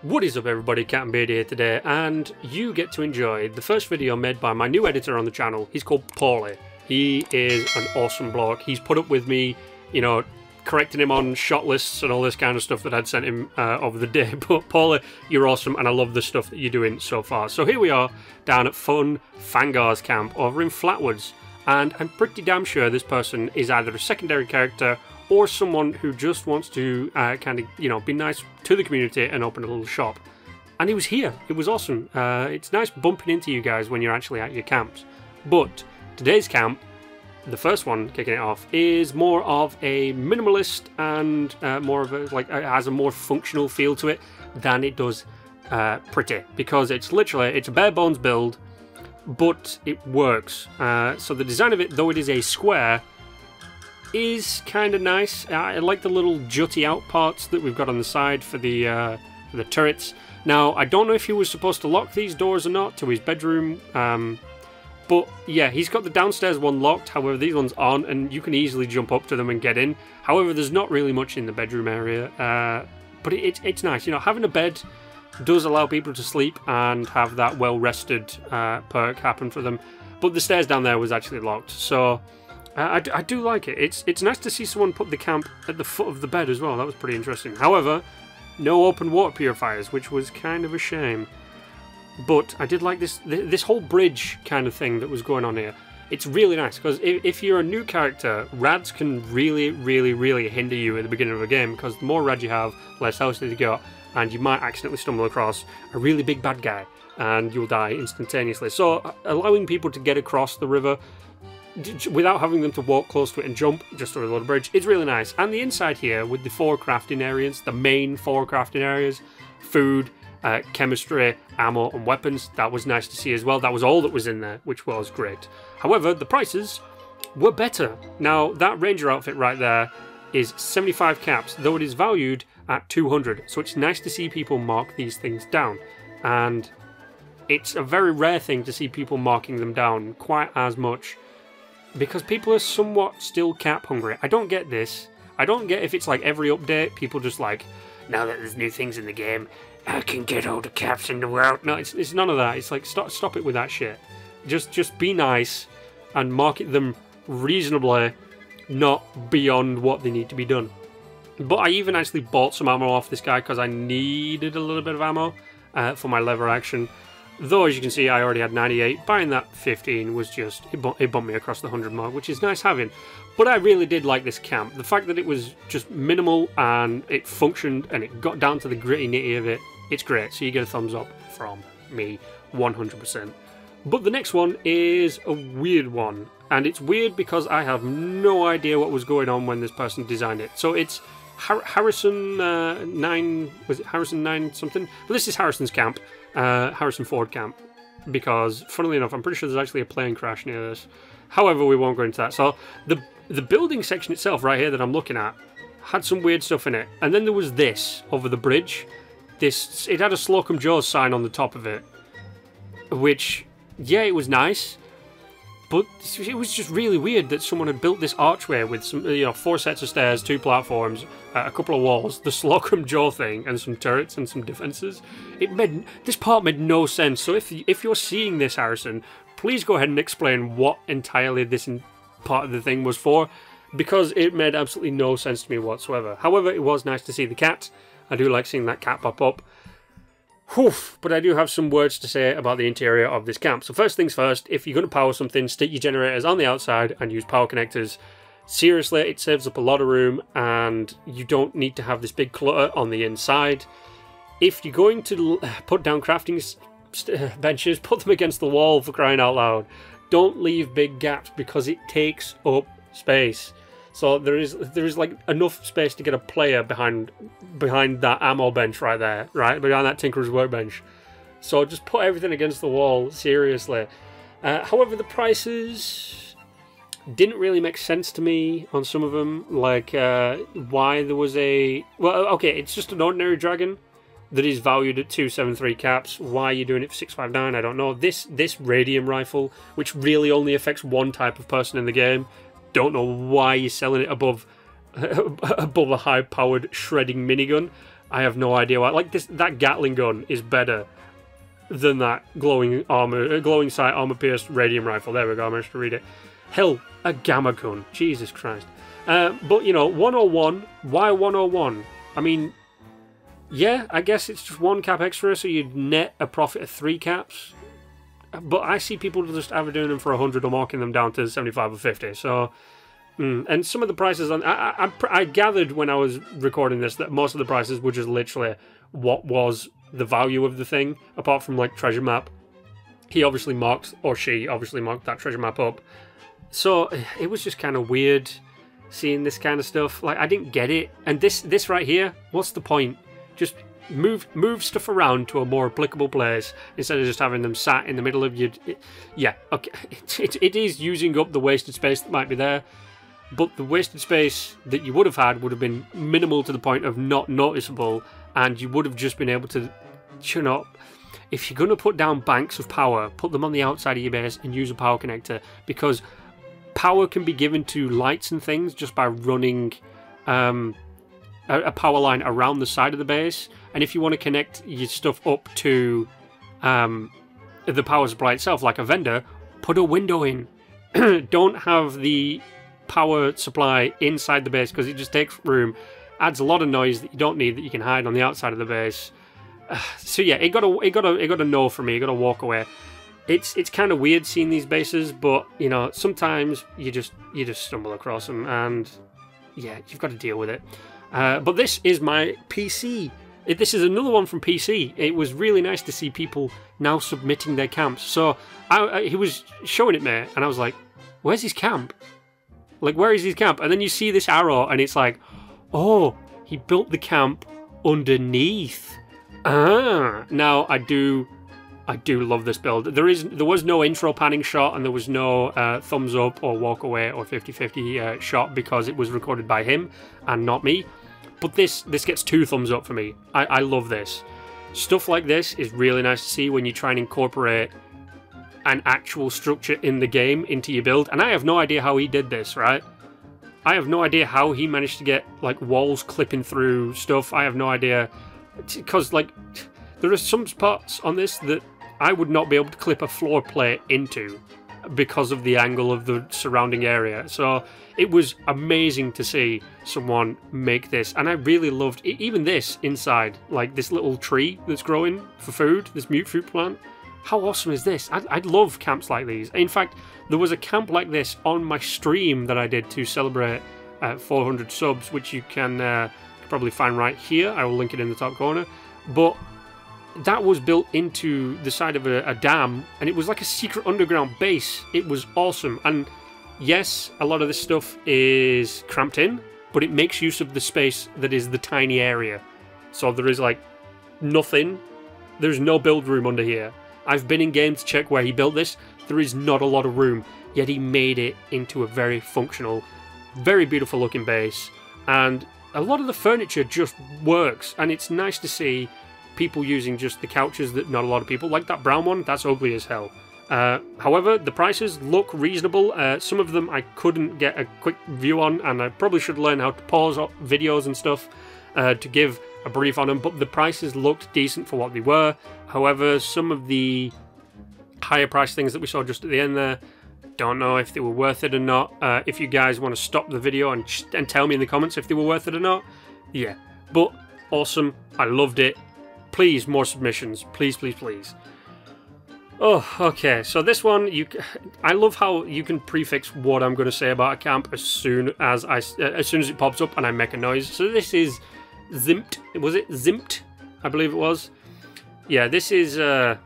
What is up everybody, Captain Beardy here today, and you get to enjoy the first video made by my new editor on the channel. He's called Paulie. He is an awesome bloke. He's put up with me, you know, correcting him on shot lists and all this kind of stuff that I'd sent him over the day. But Paulie, you're awesome, and I love the stuff that you're doing so far. So here we are down at Fun Fangars Camp over in Flatwoods, and I'm pretty damn sure this person is either a secondary character or someone who just wants to kind of, you know, be nice to the community and open a little shop. And he was here. It was awesome. It's nice bumping into you guys when you're actually at your camps. But today's camp, the first one kicking it off, is more of a minimalist and more of a, like, it has a more functional feel to it than it does pretty. Because it's literally, it's a bare bones build, but it works. So the design of it, though it is a square, is kind of nice. I like the little jutty out parts that we've got on the side for the turrets. Now, I don't know if he was supposed to lock these doors or not to his bedroom, but yeah, he's got the downstairs one locked, however these ones aren't, and you can easily jump up to them and get in. However, there's not really much in the bedroom area, but it's nice. You know, having a bed does allow people to sleep and have that well-rested perk happen for them, but the stairs down there was actually locked, so I do like it. It's nice to see someone put the camp at the foot of the bed as well. That was pretty interesting. However, no open water purifiers, which was kind of a shame. But I did like this whole bridge kind of thing that was going on here. It's really nice, because if you're a new character, rads can really hinder you at the beginning of a game, because the more rad you have, less health you got, and you might accidentally stumble across a really big bad guy, and you'll die instantaneously. So allowing people to get across the river without having them to walk close to it and jump just over the little bridge, it's really nice. And the inside here with the 4 crafting areas, the main 4 crafting areas, food, chemistry, ammo and weapons, that was nice to see as well. That was all that was in there, which was great. However, the prices were better. Now, that ranger outfit right there is 75 caps, though it is valued at 200, so it's nice to see people mark these things down. And it's a very rare thing to see people marking them down quite as much, because people are somewhat still cap hungry. I don't get this. I don't get if it's like every update, people just like, now that there's new things in the game, I can get all the caps in the world. No, it's none of that. It's like, stop it with that shit. Just be nice and market them reasonably, not beyond what they need to be done. But I even actually bought some ammo off this guy because I needed a little bit of ammo for my lever action. Though, as you can see, I already had 98. Buying that 15 was just, it bumped me across the 100 mark, which is nice having. But I really did like this camp. The fact that it was just minimal and it functioned and it got down to the gritty nitty of it, it's great. So you get a thumbs up from me, 100%. But the next one is a weird one. And it's weird because I have no idea what was going on when this person designed it. So it's Harrison 9, was it Harrison 9 something? Well, this is Harrison's camp. Harrison Ford camp, because funnily enough I'm pretty sure there's actually a plane crash near this. However, we won't go into that. So the building section itself right here that I'm looking at had some weird stuff in it, and then there was this over the bridge. It had a Slocum Joe's sign on the top of it, which, yeah, it was nice, but it was just really weird that someone had built this archway with some, you know, 4 sets of stairs, 2 platforms, a couple of walls, the Slocum Joe thing, and some turrets and some defences. This part made no sense. So if you're seeing this, Harrison, please go ahead and explain what entirely this part of the thing was for, because it made absolutely no sense to me whatsoever. However, it was nice to see the cat. I do like seeing that cat pop up. But I do have some words to say about the interior of this camp. So first things first, if you're going to power something, stick your generators on the outside and use power connectors. Seriously, it saves up a lot of room and you don't need to have this big clutter on the inside. If you're going to put down crafting benches, put them against the wall, for crying out loud. Don't leave big gaps because it takes up space. So there is like enough space to get a player behind that ammo bench right there, right? Behind that Tinkerer's workbench. So just put everything against the wall, seriously. However, the prices didn't really make sense to me on some of them. Like, why there was a... Well, okay, it's just an ordinary dragon that is valued at 273 caps. Why are you doing it for 659? I don't know. This radium rifle, which really only affects one type of person in the game, don't know why you're selling it above a high-powered shredding minigun. I have no idea why. Like, that Gatling gun is better than that glowing sight armor-pierced radium rifle. There we go, I managed to read it. Hell, a gamma gun. Jesus Christ. But, you know, 101. Why 101? I mean, yeah, I guess it's just 1 cap extra, so you'd net a profit of 3 caps. But I see people just either doing them for 100 or marking them down to 75 or 50. So, and some of the prices on... I gathered when I was recording this that most of the prices were just literally what was the value of the thing, apart from, like, treasure map. He obviously marked, or she obviously marked that treasure map up. So, it was just kind of weird seeing this kind of stuff. Like, I didn't get it. And this right here, what's the point? Just move stuff around to a more applicable place instead of just having them sat in the middle of your... Yeah, okay. It is using up the wasted space that might be there, but the wasted space that you would have had would have been minimal to the point of not noticeable, and you would have just been able to, you know, if you're going to put down banks of power, put them on the outside of your base and use a power connector, because power can be given to lights and things just by running a power line around the side of the base. And if you want to connect your stuff up to the power supply itself, like a vendor, put a window in. Don't have the power supply inside the base, because it just takes room, adds a lot of noise that you don't need, that you can hide on the outside of the base. So yeah, it got a no for me. It got a walk away. It's kind of weird seeing these bases, but you know, sometimes you just stumble across them, and yeah, you've got to deal with it. But this is my PC. This is another one from PC. It was really nice to see people now submitting their camps. So he was showing it me, and I was like, "Where's his camp? Like, where is his camp?" And then you see this arrow, and it's like, "Oh, he built the camp underneath." Now I do love this build. There was no intro panning shot, and there was no thumbs up or walk away or 50-50 shot, because it was recorded by him and not me. But this gets 2 thumbs up for me. I love this. Stuff like this is really nice to see when you try and incorporate an actual structure in the game into your build. And I have no idea how he did this, right? I have no idea how he managed to get, like, walls clipping through stuff. I have no idea. Because, like, there are some spots on this that I would not be able to clip a floor plate into because of the angle of the surrounding area. So it was amazing to see someone make this, and I really loved even this inside, like this little tree that's growing for food, this mute fruit plant. How awesome is this? I'd love camps like these. In fact, there was a camp like this on my stream that I did to celebrate 400 subs, which you can probably find right here. I will link it in the top corner. But that was built into the side of a dam, and it was like a secret underground base. It was awesome. And yes, a lot of this stuff is cramped in, but it makes use of the space that is the tiny area. So there is like nothing. There's no build room under here. I've been in game to check where he built this. There is not a lot of room, yet he made it into a very functional, very beautiful looking base. And a lot of the furniture just works, and it's nice to see people using just the couches that not a lot of people, like that brown one, that's ugly as hell. However, the prices look reasonable. Some of them I couldn't get a quick view on, and I probably should learn how to pause videos and stuff to give a brief on them, but the prices looked decent for what they were. However, some of the higher price things that we saw just at the end there, don't know if they were worth it or not. If you guys want to stop the video and tell me in the comments if they were worth it or not, yeah. But awesome, I loved it. Please, more submissions. Please, please, please. Oh, okay. So this one, I love how you can prefix what I'm going to say about a camp as soon as it pops up and I make a noise. So this is C.A.M.P.S. Was it C.A.M.P.S? I believe it was. Yeah, this is a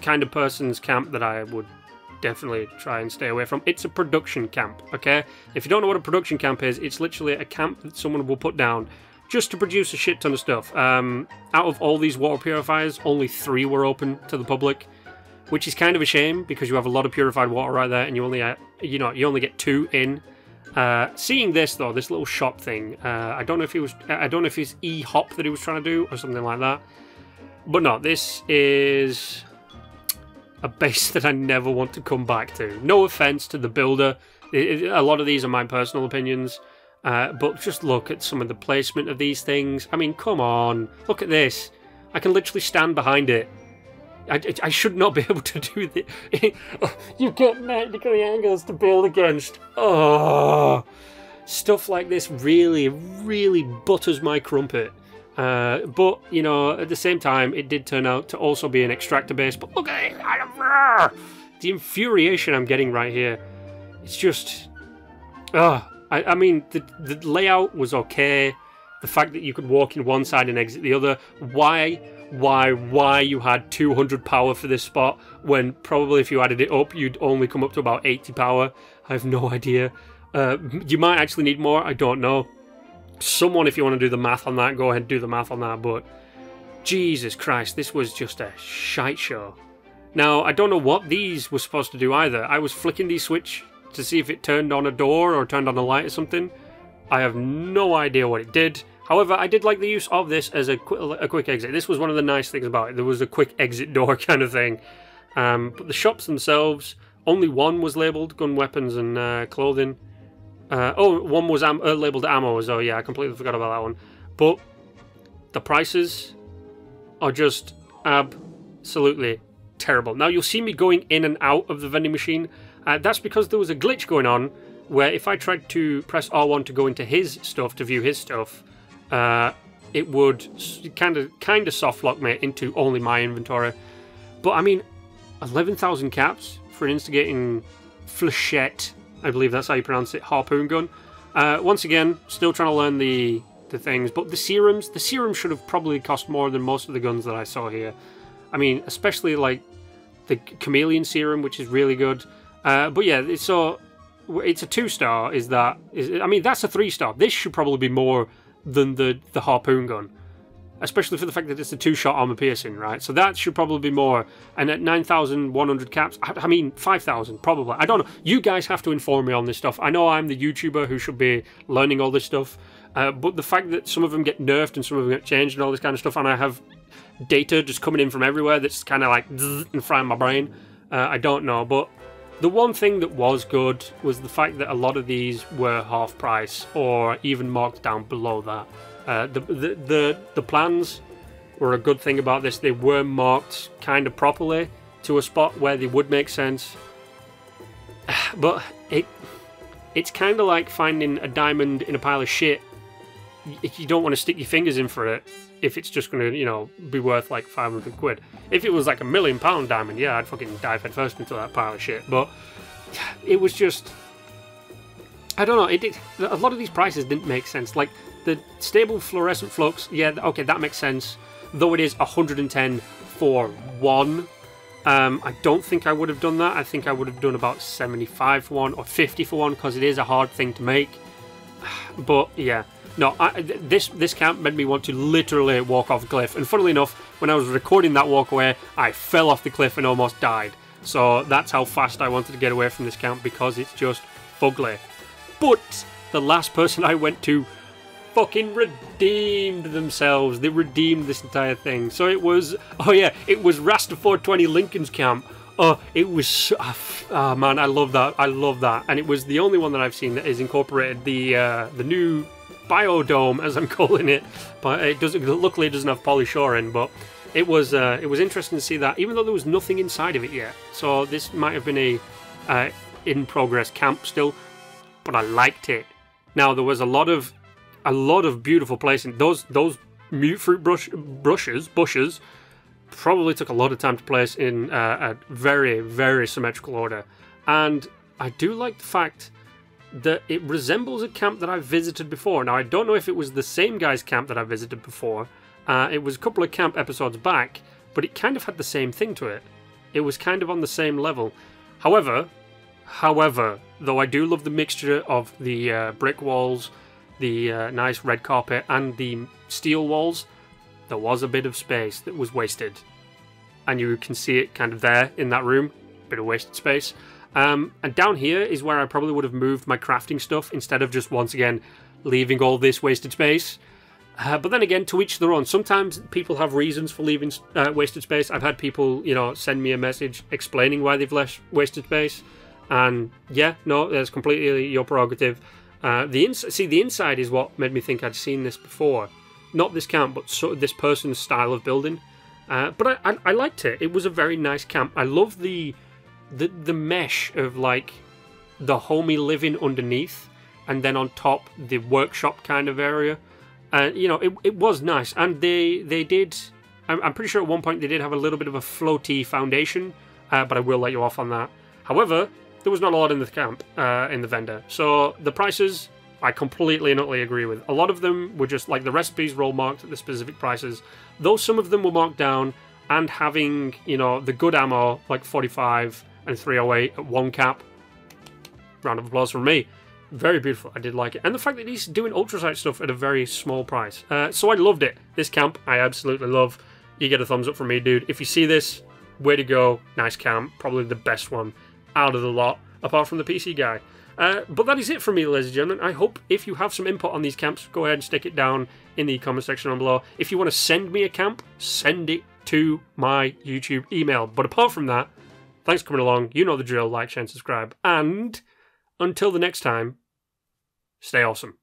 kind of person's camp that I would definitely try and stay away from. It's a production camp, okay? If you don't know what a production camp is, it's literally a camp that someone will put down just to produce a shit ton of stuff. Out of all these water purifiers, only 3 were open to the public, which is kind of a shame because you have a lot of purified water right there, and you only get 2 in. Seeing this though, this little shop thing, I don't know if it's e-hop that he was trying to do or something like that. But no, this is a base that I never want to come back to. No offense to the builder. A lot of these are my personal opinions. But just look at some of the placement of these things. I mean, come on. Look at this. I can literally stand behind it. I should not be able to do this. You've got 90-degree angles to build against. Oh, stuff like this really, really butters my crumpet. But, you know, at the same time, it did turn out to also be an extractor base. But look at it. The infuriation I'm getting right here. It's just... I mean, the layout was okay. The fact that you could walk in one side and exit the other. Why you had 200 power for this spot when probably if you added it up, you'd only come up to about 80 power. I have no idea. You might actually need more. I don't know. Someone, if you want to do the math on that, go ahead and do the math on that. But Jesus Christ, this was just a shite show. Now, I don't know what these were supposed to do either. I was flicking the switch to see if it turned on a door or turned on a light or something. I have no idea what it did. However, I did like the use of this as a quick exit. This was one of the nice things about it. There was a quick exit door kind of thing. But the shops themselves, only one was labelled gun, weapons and clothing. One was labelled ammo as well. Yeah, I completely forgot about that one. But the prices are just absolutely terrible. Now, you'll see me going in and out of the vending machine. That's because there was a glitch going on where if I tried to press R1 to go into his stuff, to view his stuff, it would kind of soft lock me into only my inventory. But I mean, 11,000 caps for an instigating flechette, I believe that's how you pronounce it, harpoon gun. Once again, still trying to learn the things, but the serums should have probably cost more than most of the guns that I saw here. I mean, especially like the chameleon serum, which is really good. But yeah, it's a 2-star. I mean, that's a 3-star. This should probably be more than the harpoon gun, especially for the fact that it's a 2-shot armor piercing, right? So that should probably be more. And at 9,100 caps, I mean 5,000 probably. I don't know. You guys have to inform me on this stuff. I know I'm the YouTuber who should be learning all this stuff, but the fact that some of them get nerfed and some of them get changed and all this kind of stuff, and I have data just coming in from everywhere that's kind of like and frying my brain, I don't know. But the one thing that was good was the fact that a lot of these were half price or even marked down below that. The plans were a good thing about this. They were marked kind of properly to a spot where they would make sense. But it's kind of like finding a diamond in a pile of shit. You don't want to stick your fingers in for it if it's just going to, you know, be worth like 500 quid. If it was like £1 million diamond, yeah, I'd fucking dive headfirst into that pile of shit. But it was just, I don't know, a lot of these prices didn't make sense. Like the stable fluorescent flux, yeah, okay, that makes sense. Though it is 110 for one. I don't think I would have done that. I think I would have done about 75 for one or 50 for one because it is a hard thing to make. But yeah. No, this camp made me want to literally walk off a cliff. And funnily enough, when I was recording that walkaway, I fell off the cliff and almost died. So that's how fast I wanted to get away from this camp because it's just fugly. But the last person I went to fucking redeemed themselves. They redeemed this entire thing. So it was, oh yeah, it was Rasta 420 Lincoln's camp. Oh, it was, oh man, I love that. I love that. And it was the only one that I've seen that has incorporated the new biodome, as I'm calling it, but it doesn't. Luckily, it doesn't have polyshoring. But it was interesting to see that, even though there was nothing inside of it yet. So this might have been a in progress camp still, but I liked it. Now there was a lot of beautiful placing. Those mute fruit bushes probably took a lot of time to place in a very, very symmetrical order, and I do like the fact that it resembles a camp that I've visited before. Now, I don't know if it was the same guy's camp that I visited before. It was a couple of camp episodes back, but it kind of had the same thing to it. It was kind of on the same level. However, though I do love the mixture of the brick walls, the nice red carpet, and the steel walls, there was a bit of space that was wasted. And you can see it kind of there in that room, bit of wasted space. And down here is where I probably would have moved my crafting stuff instead of just once again leaving all this wasted space. But then again, to each their own. Sometimes people have reasons for leaving wasted space. I've had people, you know, send me a message explaining why they've left wasted space. And yeah, no, that's completely your prerogative. The inside is what made me think I'd seen this before. Not this camp, but sort of this person's style of building. But I liked it. It was a very nice camp. I love the mesh of like the homey living underneath, and then on top the workshop kind of area. You know, it was nice, and they did. I'm pretty sure at one point they did have a little bit of a floaty foundation, but I will let you off on that. However, there was not a lot in the camp, in the vendor. So the prices, I completely and utterly agree with. A lot of them were just like the recipes were all marked at the specific prices, though some of them were marked down, and having, you know, the good ammo like 45 and 308 at one cap. Round of applause from me. Very beautiful. I did like it. And the fact that he's doing ultrasight stuff at a very small price. So I loved it. This camp, I absolutely love. You get a thumbs up from me, dude. If you see this, way to go. Nice camp. Probably the best one out of the lot, apart from the PC guy. But that is it from me, ladies and gentlemen. I hope if you have some input on these camps, go ahead and stick it down in the comment section down below. If you want to send me a camp, send it to my YouTube email. But apart from that, thanks for coming along. You know the drill. Like, share, and subscribe. And until the next time, stay awesome.